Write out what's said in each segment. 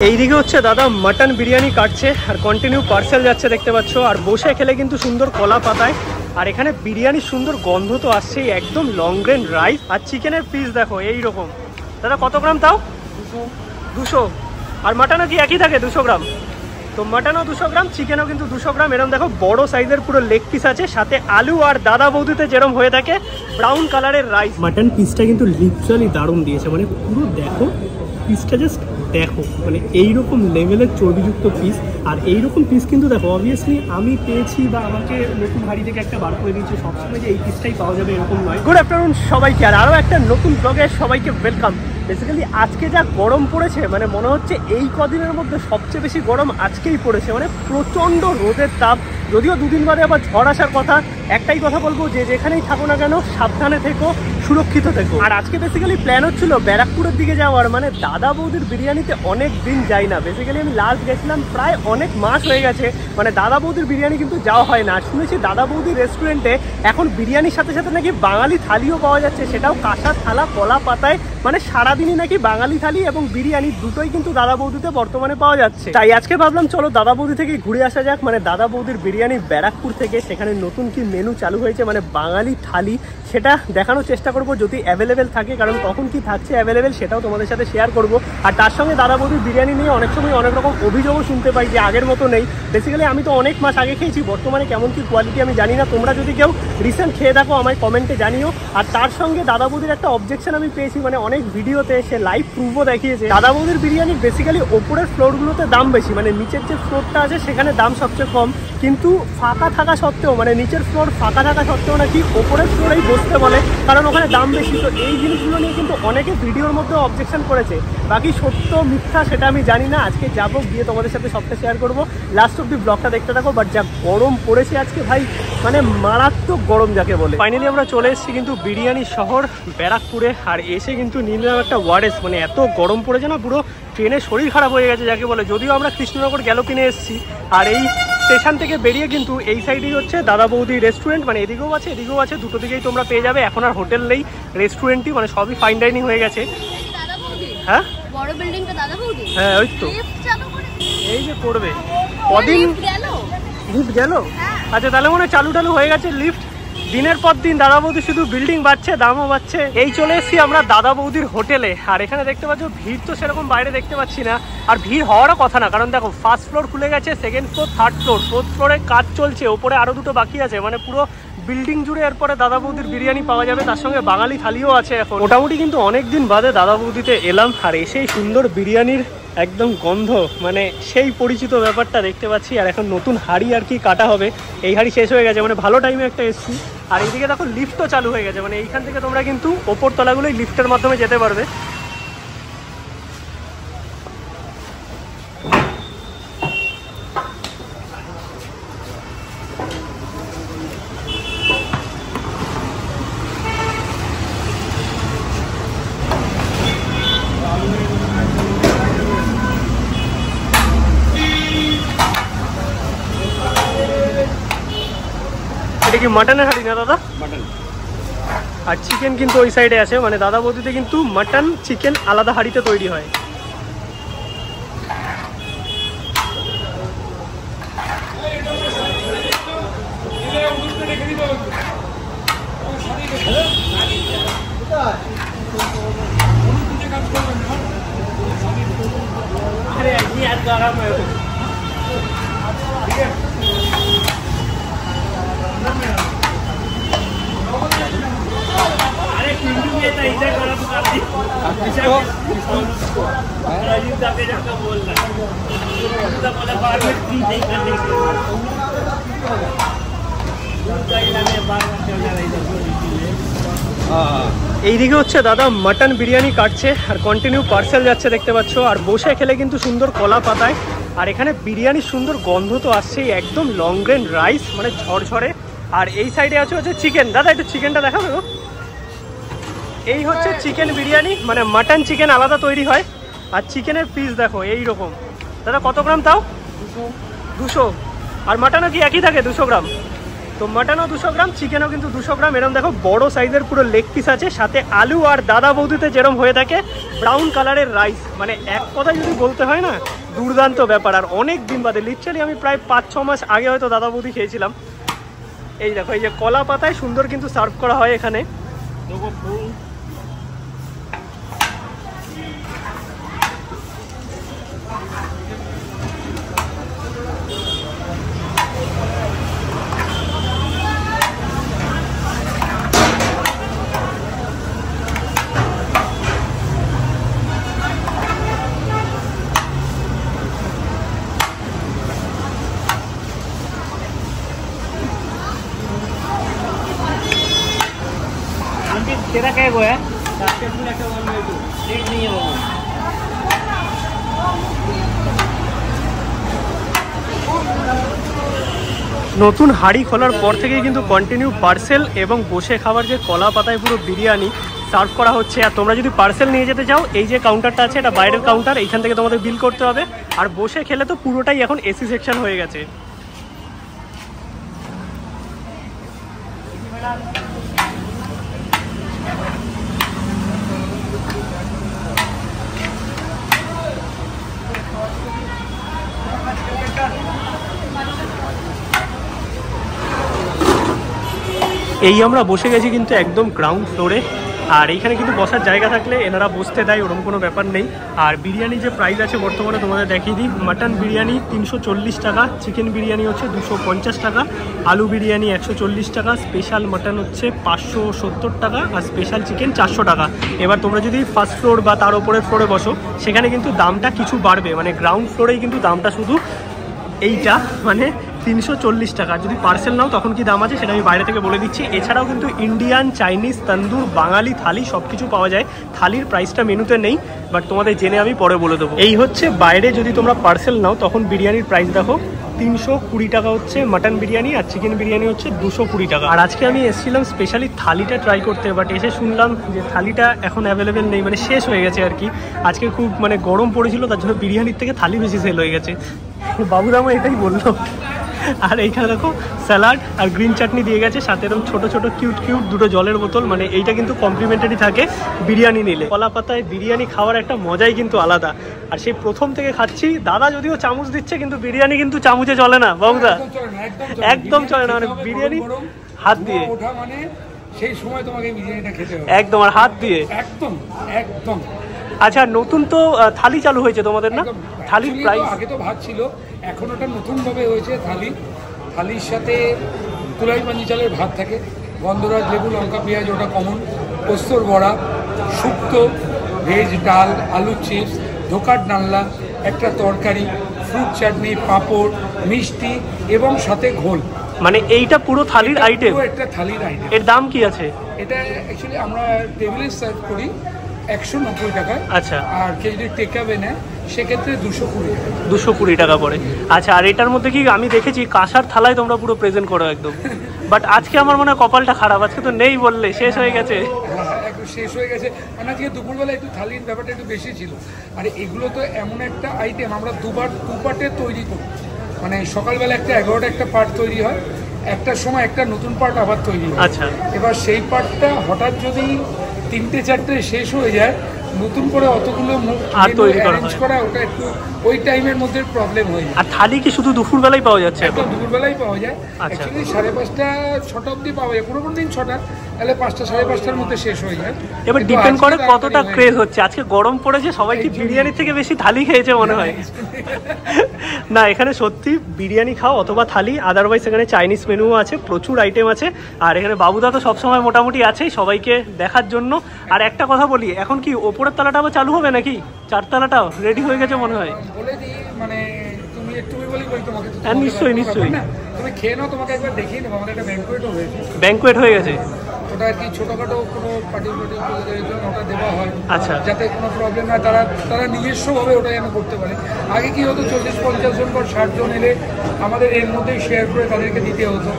এইদিকে হচ্ছে দাদা মাটন বিরিয়ানি কাটছে আর কন্টিনিউ পার্সেল যাচ্ছে দেখতে পাচ্ছ। আর বসে খেলে কিন্তু সুন্দর কলা পাতায়। আর এখানে বিরিয়ানির সুন্দর গন্ধ তো আসছেই, একদম লং গ্রেন রাইস আর চিকেনের পিস দেখো এইরকম। দাদা কত গ্রাম তাও? 200। আর মাটনও কি একই থাকে 200 গ্রাম? তো মাটনও 200 গ্রাম, চিকেনও কিন্তু 200 গ্রাম। এরকম দেখো বড় সাইজের পুরো লেগ পিস আছে, সাথে আলু আর দাদা বৌদিতে যেরকম হয়ে থাকে ব্রাউন কালারের রাইস। মাটন পিসটা কিন্তু লিটারালি দারুণ দিয়েছে, মানে পুরো দেখো পিসটা, জাস্ট দেখো মানে এইরকম লেভেলের চর্বিযুক্ত পিস। আর এইরকম পিস কিন্তু দেখো অবভিয়াসলি আমি পেয়েছি বা আমাকে নতুন হাড়ি থেকে একটা বার করে দিয়েছে, সবসময় যে এই পিসটাই পাওয়া যাবে এরকম নয়। গুড আফটারনুন সবাইকে, আর আরও একটা নতুন ব্লগে সবাইকে ওয়েলকাম। বেসিক্যালি আজকে যা গরম পড়েছে, মানে মনে হচ্ছে এই কদিনের মধ্যে সবচেয়ে বেশি গরম আজকেই পড়েছে, মানে প্রচণ্ড রোদের তাপ। যদিও দুদিন বাদে আবার ঝড় আসার কথা। একটাই কথা বলবো, যে যেখানেই থাকো না কেন সাবধানে থেকো, সুরক্ষিত থেকো। আর আজকে বেসিক্যালি প্ল্যান হচ্ছিল ব্যারাকপুরের দিকে যাওয়ার, মানে দাদা বৌদির বিরিয়ানিতে অনেক দিন যাই না। বেসিক্যালি আমি লাস্ট গেছিলাম প্রায় অনেক মাস হয়ে গেছে, মানে দাদা বৌদির বিরিয়ানি কিন্তু যাওয়া হয় না। আর শুনেছি দাদা বৌদির রেস্টুরেন্টে এখন বিরিয়ানির সাথে সাথে নাকি বাঙালি থালিও পাওয়া যাচ্ছে, সেটাও কাঁসার থালা কলা পাতায়। মানে সারাদিনই নাকি বাঙালি থালি এবং বিরিয়ানি দুটোই কিন্তু দাদা বৌদিতে বর্তমানে পাওয়া যাচ্ছে। তাই আজকে ভাবলাম চলো দাদা বৌদি থেকে ঘুরে আসা যাক, মানে দাদা বৌদির বিরিয়ানি ব্যারাকপুর থেকে। সেখানে নতুন কি মেনু চালু হয়েছে, মানে বাঙালি থালি, সেটা দেখানোর চেষ্টা করবো যদি অ্যাভেলেবেল থাকে। কারণ তখন কি থাকছে অ্যাভেলেবেল সেটাও তোমাদের সাথে শেয়ার করবো। আর তার সঙ্গে দাদা বৌদির বিরিয়ানি নিয়ে অনেক সময় অনেক রকম অভিযোগও শুনতে পাই যে আগের মতো নেই। বেসিক্যালি আমি তো অনেক মাস আগে খেয়েছি, বর্তমানে কেমন কি কোয়ালিটি আমি জানি না। তোমরা যদি কেউ রিসেন্ট খেয়ে থাকো আমায় কমেন্টে জানিও। আর তার সঙ্গে দাদা বৌদির একটা অবজেকশন আমি পেয়েছি, মানে অনেক ভিডিওতে সে লাইভ প্রুফও দেখিয়েছে। দাদা বৌদির বিরিয়ানি বেসিক্যালি ওপরের ফ্লোরগুলোতে দাম বেশি, মানে নিচের যে ফ্লোরটা আছে সেখানে দাম সবচেয়ে কম। কিন্তু ফাঁকা থাকা সত্ত্বেও, মানে নিচের ফ্লোর ফাঁকা থাকা সত্ত্বেও নাকি ওপরের ফ্লোরেই বসতে বলে, কারণ ওখানে দাম বেশি। তো এই জিনিসগুলো নিয়ে কিন্তু অনেকে ভিডিওর মধ্যে অবজেকশন করেছে। বাকি সত্য মিথ্যা সেটা আমি জানি না, আজকে যাবো, গিয়ে তোমাদের সাথে সবটা শেয়ার করবো। লাস্ট অব্দি ব্লগটা দেখতে থাকো। বাট যা গরম পড়েছে আজকে ভাই, মানে মারাত্মক গরম যাকে বলে। ফাইনালি আমরা চলে এসেছি কিন্তু বিরিয়ানি শহর ব্যারাকপুরে। আর এসে কিন্তু নিলাম একটা ওয়ারেস, মানে এত গরম পড়েছে না পুরো ট্রেনে শরীর খারাপ হয়ে গেছে যাকে বলে। যদিও আমরা কৃষ্ণনগর গ্যালোপিনে এসেছি, আর এই স্টেশন থেকে বেরিয়ে কিন্তু এই সাইডেই হচ্ছে দাদা বৌদি রেস্টুরেন্ট, মানে এদিকেও আছে এদিকেও আছে, দুটো দিকেই তোমরা পেয়ে যাবে। এখন আর হোটেল নেই, রেস্টুরেন্টই, মানে সবই ফাইন ডাইনিং হয়ে গেছে। হ্যাঁ বড় বিল্ডিংটা দাদা বৌদি, হ্যাঁ ওই তো এই যে করবে কদিন লিফট গেল। আচ্ছা তাহলে মনে হয় চালু টালু হয়ে গেছে লিফট। দিনের পর দিন দাদা বৌদি শুধু বিল্ডিং বাড়ছে, দামও বাড়ছে। এই চলে এসেছি আমরা দাদা বৌদির হোটেলে। আর এখানে দেখতে পাচ্ছ ভিড় তো সেরকম বাইরে দেখতে পাচ্ছি না, আর ভিড় হওয়ারও কথা না। কারণ দেখো ফার্স্ট ফ্লোর খুলে গেছে, second floor, third floor, fourth ফ্লোরে কাজ চলছে, ওপরে আরো দুটো বাকি আছে। মানে পুরো বিল্ডিং জুড়ে এরপরে দাদা বৌদির বিরিয়ানি পাওয়া যাবে, তার সঙ্গে বাঙালি থালিও আছে। এখন মোটামুটি কিন্তু অনেক দিন বাদে দাদা বৌদিতে এলাম, আর এসেই সুন্দর বিরিয়ানির একদম গন্ধ, মানে সেই পরিচিত ব্যাপারটা দেখতে পাচ্ছি। আর এখন নতুন হাঁড়ি আর কি কাটা হবে, এই হাঁড়ি শেষ হয়ে গেছে, মানে ভালো টাইমে একটা এসছি। আর এইদিকে দেখো লিফটও চালু হয়ে গেছে, মানে এইখান থেকে তোমরা কিন্তু ওপর তলাগুলোই লিফটের মাধ্যমে যেতে পারবে। এটা কি মাটনের হাঁড়ি না দাদা? মাটন। আর চিকেন কিন্তু ওই সাইডে আছে, মানে দাদা বৌদিতে কিন্তু মাটন চিকেন আলাদা হাঁড়িতে তৈরি হয়। এইদিকে হচ্ছে দাদা মাটন বিরিয়ানি কাটছে আর কন্টিনিউ পার্সেল যাচ্ছে দেখতে পাচ্ছ। আর বসে খেলে কিন্তু সুন্দর কলা পাতায়। আর এখানে বিরিয়ানির সুন্দর গন্ধ তো আসছেই, একদম লং গ্রেন রাইস, মানে ঝরঝরে। আর এই সাইডে আছে হচ্ছে চিকেন। দাদা একটু চিকেনটা দেখাবে গো। এই হচ্ছে চিকেন বিরিয়ানি, মানে মাটন চিকেন আলাদা তৈরি হয়। আর চিকেনের পিস দেখো এইরকম। দাদা কত গ্রাম তাও? 200। আর মাটনও কি একই থাকে 200 গ্রাম? তো মাটনও 200 গ্রাম, চিকেনও কিন্তু 200 গ্রাম। এরকম দেখো বড় সাইজের পুরো লেগ পিস আছে, সাথে আলু আর দাদা বৌদিতে যেরকম হয়ে থাকে ব্রাউন কালারের রাইস। মানে এক কথা যদি বলতে হয় না, দুর্দান্ত ব্যাপার। আর অনেক দিন বাদে, লিটারালি আমি প্রায় 5-6 মাস আগে হয়তো দাদা বৌদি খেয়েছিলাম। এই দেখো, এই যে কলা পাতায় সুন্দর কিন্তু সার্ভ করা হয় এখানে। तेरा क्या है? एक नहीं है वो। নতুন হাঁড়ি খোলার পর থেকেই কিন্তু কন্টিনিউ পার্সেল এবং বসে খাবার যে কলা পাতায় পুরো বিরিয়ানি সার্ভ করা হচ্ছে। আর তোমরা যদি পার্সেল নিয়ে যেতে চাও, এই যে কাউন্টারটা আছে এটা বাইরের কাউন্টার, এইখান থেকে তোমাদের বিল করতে হবে। আর বসে খেলে তো পুরোটাই এখন এসি সেকশন হয়ে গেছে। এই আমরা বসে গেছি কিন্তু একদম গ্রাউন্ড ফ্লোরে। আর এইখানে কিন্তু বসার জায়গা থাকলে এনারা বসতে দেয়, ওরকম কোনো ব্যাপার নেই। আর বিরিয়ানি যে প্রাইস আছে বর্তমানে তোমাদের দেখিয়ে দিই। মাটন বিরিয়ানি 340 টাকা, চিকেন বিরিয়ানি হচ্ছে 250 টাকা, আলু বিরিয়ানি 140 টাকা, স্পেশাল মাটন হচ্ছে 570 টাকা, আর স্পেশাল চিকেন 400 টাকা। এবার তোমরা যদি ফার্স্ট ফ্লোর বা তার উপরের ফ্লোরে বসো, সেখানে কিন্তু দামটা কিছু বাড়বে। মানে গ্রাউন্ড ফ্লোরেই কিন্তু দামটা শুধু এইটা মানে 340 টাকা। যদি পার্সেল নাও তখন কি দাম আছে সেটা আমি বাইরে থেকে বলে দিচ্ছি। এছাড়াও কিন্তু ইন্ডিয়ান, চাইনিজ, তন্দুর, বাঙালি থালি সব কিছু পাওয়া যায়। থালির প্রাইসটা মেনুতে নেই, বাট তোমাদের জেনে আমি পরে বলে দেবো। এই হচ্ছে বাইরে যদি তোমরা পার্সেল নাও তখন বিরিয়ানির প্রাইস দেখো 320 টাকা হচ্ছে মাটন বিরিয়ানি, আর চিকেন বিরিয়ানি হচ্ছে 220 টাকা। আর আজকে আমি এসেছিলাম স্পেশালি থালিটা ট্রাই করতে, বাট এসে শুনলাম যে থালিটা এখন অ্যাভেলেবেল নেই, মানে শেষ হয়ে গেছে আর কি। আজকে খুব মানে গরম পড়েছিল, তার জন্য বিরিয়ানির থেকে থালি বেশি সেল হয়ে গেছে। বাবুদামও এটাই বললো। আর এইখানে দেখো স্যালাড আর গ্রিন চাটনি দিয়ে গেছে, সাথে এরকম ছোট ছোট কিউট কিউট দুটো জলের বোতল। মানে এইটা কিন্তু কমপ্লিমেন্টারি থাকে বিরিয়ানি নিলে। কলা পাতায় বিরিয়ানি খাওয়ার একটা মজাই কিন্তু আলাদা। আর সেই প্রথম থেকে খাচ্ছি, দাদা যদিও চামচ দিচ্ছে কিন্তু বিরিয়ানি কিন্তু চামচে চলে না বাবুদা, একদম চলে না। মানে বিরিয়ানি হাত দিয়ে মানে সেই সময় তোমাকে বিরিয়ানিটা খেতে হবে একদম, আর হাত দিয়ে একদম একদম। আচ্ছা, নতুন তো থালি চালু হয়েছে তোমাদের না? থালির প্রাইস আগে তো ভাত ছিল, এখন ওটা নতুনভাবে হয়েছে থালি। থালির সাথে তুলাই পাঞ্জি চালের ভাত থাকে, গন্ধরাজ, লেবু, লঙ্কা, পেঁয়াজ ওটা কমন, পোস্তর বড়া, শুক্তো, ভেজ ডাল, আলু চিপস, ধোকার ডালনা, একটা তরকারি, ফ্রুট চাটনি, পাঁপড়, মিষ্টি এবং সাথে ঘোল। মানে এইটা পুরো থালির আইটেম? একটা থালির আইটেম। এর দাম কি আছে? এটা অ্যাকচুয়ালি আমরা টেবিলে সার্ভ করি 190 টাকায়। আচ্ছা। আর কেউ যদি টেকআওয়ে নেয় সেক্ষেত্রে 220 টাকা। 220 টাকা পড়ে। আচ্ছা, আর এটার মধ্যে কি আমি দেখেছি কাঁসার থালায় তোমরা পুরো প্রেজেন্ট করো একদম, বাট আজকে আমার মনে হয় কপালটা খারাপ, আজকে তো নেই বললে, শেষ হয়ে গেছে। একটু শেষ হয়ে গেছে, মানে আজকে দুপুরবেলা একটু থালির ব্যাপারটা একটু বেশি ছিল। আর এগুলো তো এমন একটা আইটেম আমরা দু পার্টে তৈরি করি। মানে সকালবেলা একটা 11টা একটা পার্ট তৈরি হয়, একটার সময় একটা নতুন পার্ট আবার তৈরি হয়। আচ্ছা। এবার সেই পার্টটা হঠাৎ যদি 3-4টে শেষ হয়ে যায়, নতুন করে অতগুলো আর তৈরি করা ওটা একটু ওই টাইমের মধ্যে প্রবলেম হয়ে যায়। আর থালি কি শুধু দুপুরবেলায় পাওয়া যাচ্ছে? একদম দুপুরবেলায় পাওয়া যায়। আচ্ছা। অ্যাকচুয়ালি 5:30-6টা অবধি পাওয়া যায়, কোনো দিন 6টা, তাহলে 5টা-5:30টার মধ্যে শেষ হয়ে যায়। এবার ডিপেন্ড করে কতটা ক্রেজ হচ্ছে। আজকে গরম পড়েছে, সবাই কি বিরিয়ানি থেকে বেশি থালি খেয়েছে মনে হয়? না, এখানে সত্যি বিরিয়ানি খাও অথবা থালি, আদারওয়াইজ এখানে চাইনিজ মেনুও আছে, প্রচুর আইটেম আছে। আর এখানে বাবুদা তো সবসময় মোটামুটি আছেই সবাইকে দেখার জন্য। আর একটা কথা বলি, এখন কি ওপরের তলাটা আবার চালু হবে নাকি? 4 তলাটাও রেডি হয়ে গেছে মনে হয়। বলে দিই, মানে তুমি একটু বলি তোমাকে। হ্যাঁ, নিশ্চয়ই নিশ্চয়ই। তুমি খেয়ে নাও, তোমাকে একবার দেখিয়ে নেবো। আমাদের একটা ব্যাংকুয়েটও হয়েছে। ব্যাংকুয়েট হয়ে গেছে? ওটা আর কি ছোটোখাটো কোনো পার্টি ওটা দেওয়া হয়। আচ্ছা। যাতে কোনো প্রবলেম না, তারা নিজস্বভাবে ওটা যেন করতে পারে। আগে কি হতো, 40-50 জন পর 60 জন এলে আমাদের এর মধ্যেই শেয়ার করে তাদেরকে দিতে হতো।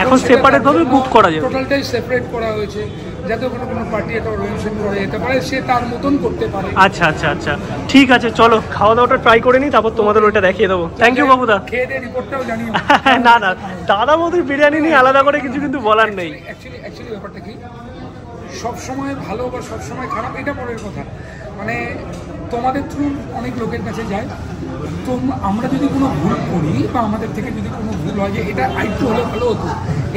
এখন সেপারেট ভাবে বুক করা যায়, টোটালটাই সেপারেট করা হয়েছে। যাতে কোনো পার্টি এটা অর্গানাইজেশন করে যেতে পারে, সে তার মতন করতে পারে। আচ্ছা আচ্ছা আচ্ছা, ঠিক আছে, চলো খাওয়া দাওয়াটা ট্রাই করে নিই, তারপর তোমাদের ওইটা দেখিয়ে দেবো। থ্যাংক ইউ বাবুদা। খেয়ে দিয়ে রিপোর্টটাও জানিও। না না, দাদা বৌদির বিরিয়ানি নিয়ে আলাদা করে কিছু কিন্তু বলার নেই। অ্যাকচুয়ালি ব্যাপারটা কি, সবসময় ভালো বা সবসময় খারাপ এটা পরের কথা, মানে তোমাদের থ্রু অনেক লোকের কাছে যায়, তো আমরা যদি কোনো ভুল করি বা আমাদের থেকে যদি কোনো ভুল হয় যে এটা আরেকটু হলে ভালো হতো,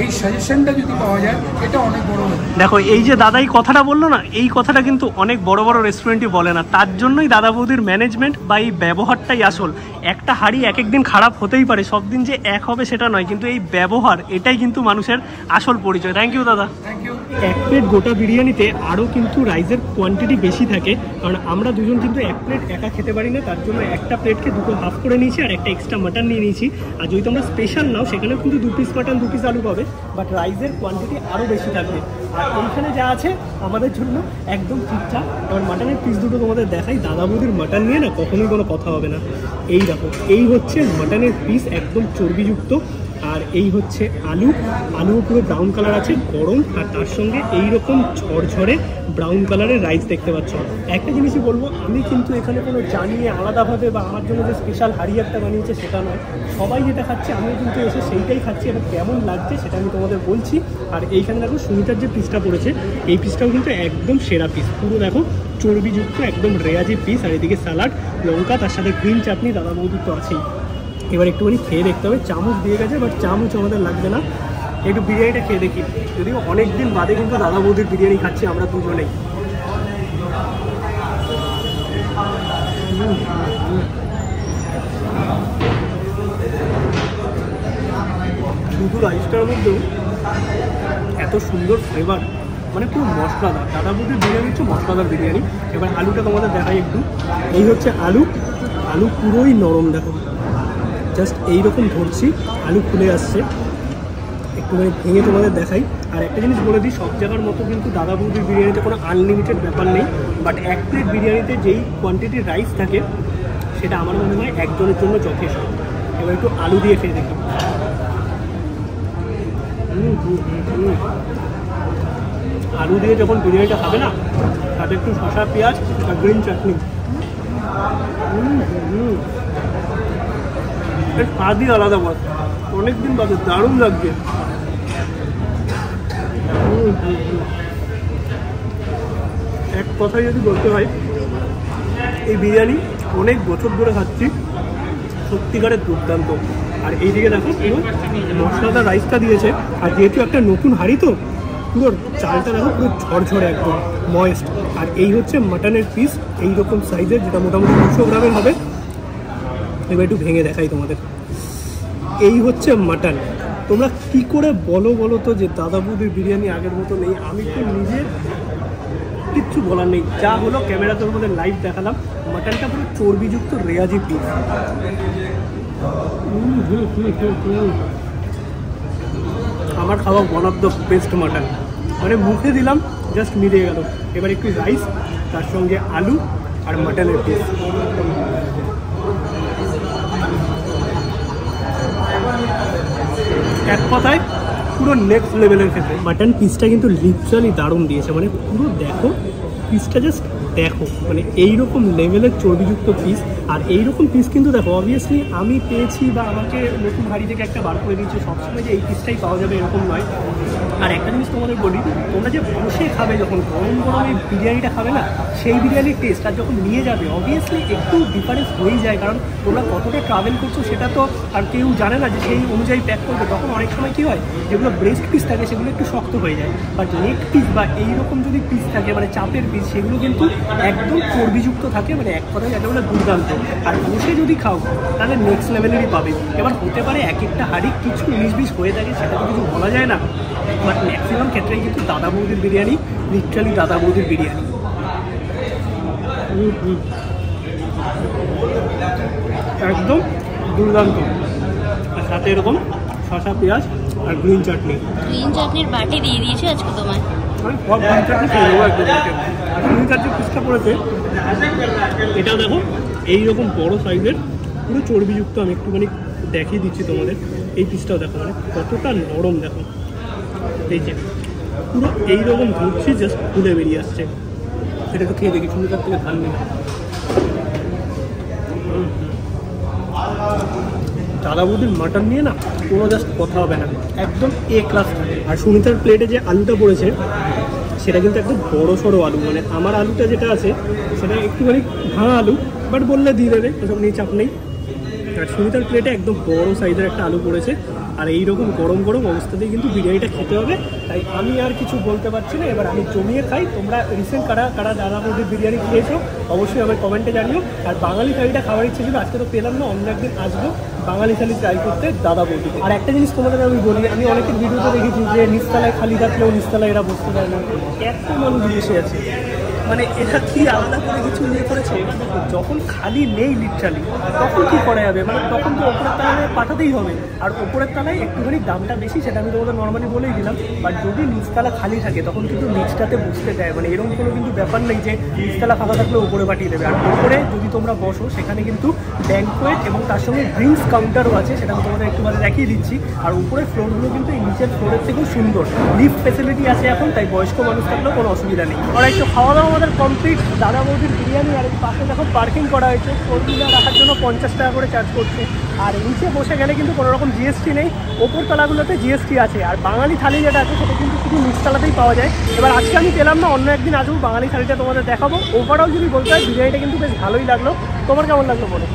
এই সাজেশনটা যদি পাওয়া যায় এটা অনেক বড় হতো। দেখো এই যে দাদা এই কথাটা বললো না, এই কথাটা কিন্তু অনেক বড় বড় রেস্টুরেন্টই বলে না, তার জন্যই দাদা বৌদির ম্যানেজমেন্ট বা এই ব্যবহারটাই আসল। একটা হাঁড়ি এক একদিন খারাপ হতেই পারে, সব দিন যে এক হবে সেটা নয়, কিন্তু এই ব্যবহার এটাই কিন্তু মানুষের আসল পরিচয়। থ্যাংক ইউ দাদা। Thank you. এক প্লেট গোটা বিরিয়ানিতে আরও কিন্তু রাইসের কোয়ান্টিটি বেশি থাকে, কারণ আমরা দুজন কিন্তু এক প্লেট একা খেতে পারি না, তার জন্য একটা প্লেটকে দুটো হাফ করে নিয়েছি আর একটা এক্সট্রা মাটন নিয়ে নিয়েছি। আর যদি তোমরা স্পেশাল নাও সেখানেও কিন্তু 2 পিস মাটন 2 পিস আলু পাবে, বাট রাইসের কোয়ান্টিটি আরও বেশি থাকবে। আর এইখানে যা আছে আমাদের জন্য একদম ঠিকঠাক। এবার মাটনের পিস দুটো তোমাদের দেখাই, দাদা বৌদির মাটন নিয়ে না কখনোই কোনো কথা হবে না। এই দেখো, এই হচ্ছে মাটনের পিস, একদম চর্বিযুক্ত। আর এই হচ্ছে আলু, আলু পুরো ব্রাউন কালার আছে, গরম, আর তার সঙ্গে এইরকম ঝরঝরে ব্রাউন কালারের রাইস দেখতে পাচ্ছ। একটা জিনিসই বলবো, আমি কিন্তু এখানে কোনো জানিয়ে আলাদাভাবে বা আমার জন্য যে স্পেশাল হাঁড়ি একটা বানিয়েছে সেটা নয়, সবাই যেটা খাচ্ছে আমিও কিন্তু এসে সেইটাই খাচ্ছি, এবং কেমন লাগছে সেটা আমি তোমাদের বলছি। আর এইখানে দেখো সুমিতার যে পিসটা পড়েছে, এই পিসটাও কিন্তু একদম সেরা পিস, পুরো দেখো চর্বিযুক্ত একদম রেয়াজি পিস। আর এদিকে স্যালাড, লঙ্কা, তার সাথে গ্রিন চাটনি, দাদা বৌদির তো আছেই। এবার একটুখানি খেয়ে দেখতে হবে, চামচ দিয়ে গেছে বাট চামচ আমাদের লাগবে না। একটু বিরিয়ানিটা খেয়ে দেখি, যদিও অনেক দিন বাদে কিন্তু দাদা বৌদির বিরিয়ানি খাচ্ছি আমরা দুজনেই। শুধু রাইসটার মধ্যেও এত সুন্দর ফ্লেভার, মানে পুরো মশলাদার। দাদা বৌদির বিরিয়ানি হচ্ছে মশলাদার বিরিয়ানি। এবার আলুটা তোমাদের দেখাই একটু, এই হচ্ছে আলু, আলু পুরোই নরম, দেখো জাস্ট এইরকম ধরছি, আলু খুলে আসছে। একটুখানি ভেঙে তোমাদের দেখাই। আর একটা জিনিস বলে দিই, সব জায়গার মতো কিন্তু দাদা বৌদির বিরিয়ানিতে কোনো আনলিমিটেড ব্যাপার নেই, বাট এক প্লেট বিরিয়ানিতে যেই কোয়ান্টিটির রাইস থাকে সেটা আমার মনে হয় একজনের জন্য যথেষ্ট। এবার একটু আলু দিয়ে খেয়ে দেখি। আলু দিয়ে যখন বিরিয়ানিটা খাবে না, তাতে একটু শসা, পেঁয়াজ আর গ্রিন চাটনি, এর স্বাদই আলাদা বল, অনেকদিন বাদে দারুণ লাগছে। এক কথায় যদি বলতে হয়, এই বিরিয়ানি অনেক বছর ধরে খাচ্ছি, সত্যিকারের দুর্দান্ত। আর এইদিকে দেখো পুরো মশলাদার রাইসটা দিয়েছে, আর যেহেতু একটা নতুন হাঁড়ি তো পুরো চালটা দেখো পুরো ঝরঝরে একদম ময়েস্ট। আর এই হচ্ছে মাটনের পিস, এইরকম সাইজের, যেটা মোটামুটি 200 গ্রামের হবে। এবার একটু ভেঙে দেখাই তোমাদের, এই হচ্ছে মাটন। তোমরা কি করে বলো তো যে দাদা বৌদির বিরিয়ানি আগের মতো নেই? আমি তো নিজে কিচ্ছু বলার নেই, যা হলো ক্যামেরাতে তোমাদের লাইভ দেখালাম। মাটনটা পুরো চর্বিযুক্ত রেয়াজি পিস। আমার খাওয়া one of the best mutton, মানে মুখে দিলাম জাস্ট মিলিয়ে গেল। এবার একটু রাইস, তার সঙ্গে আলু আর মাটনের পিস। এক কথায় পুরো নেক্সট লেভেলের খেতে। মাটন পিসটা কিন্তু লিটারালি দারুণ দিয়েছে, মানে পুরো দেখো পিসটা, জাস্ট দেখো, মানে এইরকম লেভেলের চর্বিযুক্ত পিস। আর এইরকম পিস কিন্তু দেখো অবভিয়াসলি আমি পেয়েছি বা আমাকে নতুন হাঁড়ি থেকে একটা বার করে দিয়েছে, সবসময় যে এই পিসটাই পাওয়া যাবে এরকম নয়। আর একটা জিনিস তোমাদের বলি, তোমরা যে বসে খাবে, যখন গরম গরম এই বিরিয়ানিটা খাবে না, সেই বিরিয়ানির টেস্ট আর যখন নিয়ে যাবে অবভিয়াসলি একটু ডিফারেন্স হয়েই যায়, কারণ তোমরা কতটা ট্রাভেল করছো সেটা তো আর কেউ জানে না যে সেই অনুযায়ী প্যাক করবে। তখন অনেক সময় কী হয়, যেগুলো ব্রেস্ট পিস থাকে সেগুলো একটু শক্ত হয়ে যায়, বাট লেগ পিস বা এইরকম যদি পিস থাকে, মানে চাপের পিস, সেগুলো কিন্তু একদম চর্বিযুক্ত থাকে, মানে এক কথায় যাকে বলে দুর্দান্ত। আর বসে যদি খাও তাহলে নেক্সট লেভেলেরই পাবে। এবার হতে পারে এক একটা হাঁড়ি কিছু 19-20 হয়ে থাকে, সেটা তো কিছু বলা যায় না, বাট ম্যাক্সিমাম ক্ষেত্রেই কিন্তু দাদা বৌদির বিরিয়ানি লিটারালি দাদা বৌদির বিরিয়ানি। একদম দুর্দান্ত। আর সাথে এরকম শসা, পেঁয়াজ আর গ্রিন চাটনি। গ্রিন চাটনির বাটি দিয়ে দিয়েছে আজকে তোমায়। আমি সব গ্রিন চাটনি খেয়ে দেবো একদম। আর গ্রিন চাটনির পিসটা পড়েছে, এটা দেখো এইরকম বড় সাইজের, পুরো চর্বিযুক্ত। আমি একটুখানি দেখিয়ে দিচ্ছি তোমাদের, এই পিসটাও দেখো, মানে কতটা নরম দেখো। এই যে পুরো এইরকম ধরছি, জাস্ট ফুলে বেরিয়ে আসছে। এটা একটু খেয়ে দেখি, সুন্দর থেকে ধান নিলাম। দাদা বৌদির মাটন নিয়ে না কোনো জাস্ট কথা হবে না, একদম এ ক্লাস থাকে। আর সুনিতার প্লেটে যে আলুটা পড়েছে সেটা কিন্তু একদম বড় সড়ো আলু, মানে আমার আলুটা যেটা আছে সেটা একটুখানি ভাঙা আলু, বাট বললে দিয়ে দেবে, এসব নিয়ে চাপ নেই। আর সুনিতার প্লেটে একদম বড় সাইজের একটা আলু পড়েছে, আর এইরকম গরম গরম অবস্থাতেই কিন্তু বিরিয়ানিটা খেতে হবে। তাই আমি আর কিছু বলতে পারছি না, এবার আমি জমিয়ে খাই। তোমরা রিসেন্ট কারা কারা দাদা বৌদির বিরিয়ানি খেয়েছো অবশ্যই আমার কমেন্টে জানিও। আর বাঙালি থালিটা খাওয়ার ইচ্ছে ছিল, আজকে তো পেলাম না, অন্য একদিন আসবো বাঙালি থালি ট্রাই করতে দাদা বৌদি। আর একটা জিনিস তোমাদের আমি বলি, আমি অনেকের ভিডিওতে দেখেছি যে নিচতলায় খালি থাকলেও নিচতলায় এরা বসতে পারে না, এত মানুষ বসে আছে, মানে এটা কি আলাদা করে কিছু ইয়ে করেছে? যখন খালি নেই লিটারালি তখন কি করা যাবে, মানে তখন তো ওপরের তলায় পাঠাতেই হবে। আর ওপরের তলায় একটুখানি দামটা বেশি, সেটা আমি তোমাদের নর্মালি বলেই দিলাম। বাট যদি নিচতলা খালি থাকে তখন কিন্তু নিচটাতে বসতে দেয়, মানে এরকম কোনো কিন্তু ব্যাপার নেই যে নিচতলা ফাঁকা থাকলে উপরে পাঠিয়ে দেবে। আর উপরে যদি তোমরা বসো সেখানে কিন্তু ব্যাঙ্কোয়েট এবং তার সঙ্গে ড্রিঙ্কস কাউন্টারও আছে, সেটা আমি তোমাদের একটু দেখিয়ে দিচ্ছি। আর উপরের ফ্লোরগুলো কিন্তু এই নিচের ফ্লোরের থেকেও সুন্দর, লিফট ফেসিলিটি আছে এখন, তাই বয়স্ক মানুষ থাকলেও কোনো অসুবিধা নেই। আর একটু খাওয়া দাওয়া আমাদের কমপ্লিট, দাদা বৌদির বিরিয়ানি। আর এই পাশে দেখো পার্কিং করা হয়েছে, ফোর হুইলার রাখার জন্য 50 টাকা করে চার্জ করছে। আর নিচে বসে গেলে কিন্তু কোনো রকম জিএসটি নেই, ওপর তলাগুলোতে জিএসটি আছে। আর বাঙালি থালি যেটা আছে সেটা কিন্তু শুধু নিচতলাতেই পাওয়া যায়। এবার আজকে আমি পেলাম না, অন্য একদিন আসবো, বাঙালি থালিটা তোমাদের দেখাবো। ওভারঅল যদি বলতে হয় বিরিয়ানিটা কিন্তু বেশ ভালোই লাগলো। তোমার কেমন লাগলো বলো?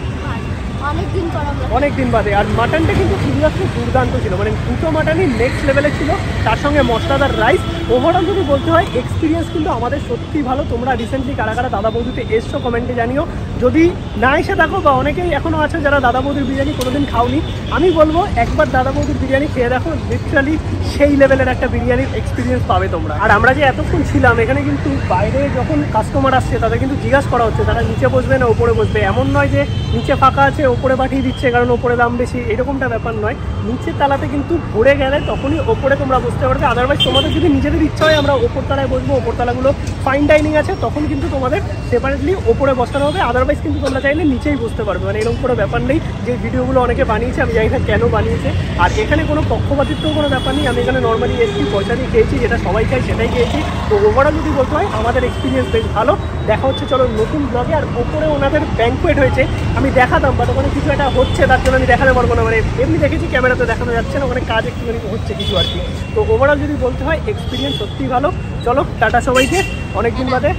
অনেক দিন বাদে। আর মাটনটা কিন্তু সিরিয়াসলি দুর্দান্ত ছিল, মানে দুটো মাটনই নেক্সট লেভেলে ছিল, তার সঙ্গে মশলাদার রাইস। ওভারঅল যদি বলতে হয় এক্সপিরিয়েন্স কিন্তু আমাদের সত্যি ভালো। তোমরা রিসেন্টলি কারা কারা দাদা বৌদিতে এসছো কমেন্টে জানিও। যদি না এসে থাকো বা অনেকেই এখনও আছে যারা দাদা বৌদির বিরিয়ানি কোনোদিন খাওনি, আমি বলবো একবার দাদা বৌদির বিরিয়ানি খেয়ে দেখো, লিটারালি সেই লেভেলের একটা বিরিয়ানির এক্সপিরিয়েন্স পাবে তোমরা। আর আমরা যে এতক্ষণ ছিলাম এখানে কিন্তু বাইরে যখন কাস্টমার আসছে তাদের কিন্তু জিজ্ঞাসা করা হচ্ছে তারা নিচে বসবে না ওপরে বসবে। এমন নয় যে নিচে ফাঁকা আছে ওপরে পাঠিয়ে দিচ্ছে কারণ ওপরে দাম বেশি, এরকমটা ব্যাপার নয়। নিচের তালাতে কিন্তু ভরে গেলে তখনই ওপরে তোমরা বসতে পারবে। আদারওয়াইজ তোমাদের যদি নিজেদের ইচ্ছা হয় আমরা ওপর তলায় বসবো, ওপর তলাগুলো ফাইন ডাইনিং আছে, তখন কিন্তু তোমাদের সেপারেটলি ওপরে বসানো হবে। আদারওয়াইজ কিন্তু তোমরা চাইলে নিচেই বসতে পারবে, মানে এরকম কোনো ব্যাপার নেই। যে ভিডিওগুলো অনেকে বানিয়েছে আমি জানি না কেন বানিয়েছে। আর এখানে কোনো পক্ষপাতিত্বও কোনো ব্যাপার নেই, আমি এখানে নর্মালি এসেছি, পয়সা দিয়ে খেয়েছি, যেটা সবাই খাই সেটাই খেয়েছি। তো ওভারঅল যদি বলতে হয় আমাদের এক্সপিরিয়েন্স বেশ ভালো। দেখা হচ্ছে চলো নতুন ব্লগে। আর ওপরে ওনাদের ব্যাঙ্কোয়েট হয়েছে, আমি দেখাতাম বাট ওখানে কিছু একটা হচ্ছে তার জন্য আমি দেখাতে পারবো না, মানে এমনি দেখেছি ক্যামেরাতে দেখানো যাচ্ছে না, ওখানে কাজ একটুখানি হচ্ছে কিছু আর কি। তো ওভারঅল যদি বলতে হয় এক্সপিরিয়েন্স সত্যিই ভালো। চলো টাটা সবাইকে, অনেকদিন বাদে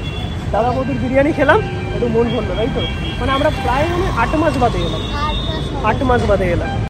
দাদা বৌদির বিরিয়ানি খেলাম, একটু মন ভরলো, তাই তো? মানে আমরা প্রায় 8 মাস বাদে গেলাম, 8 মাস বাদে গেলাম।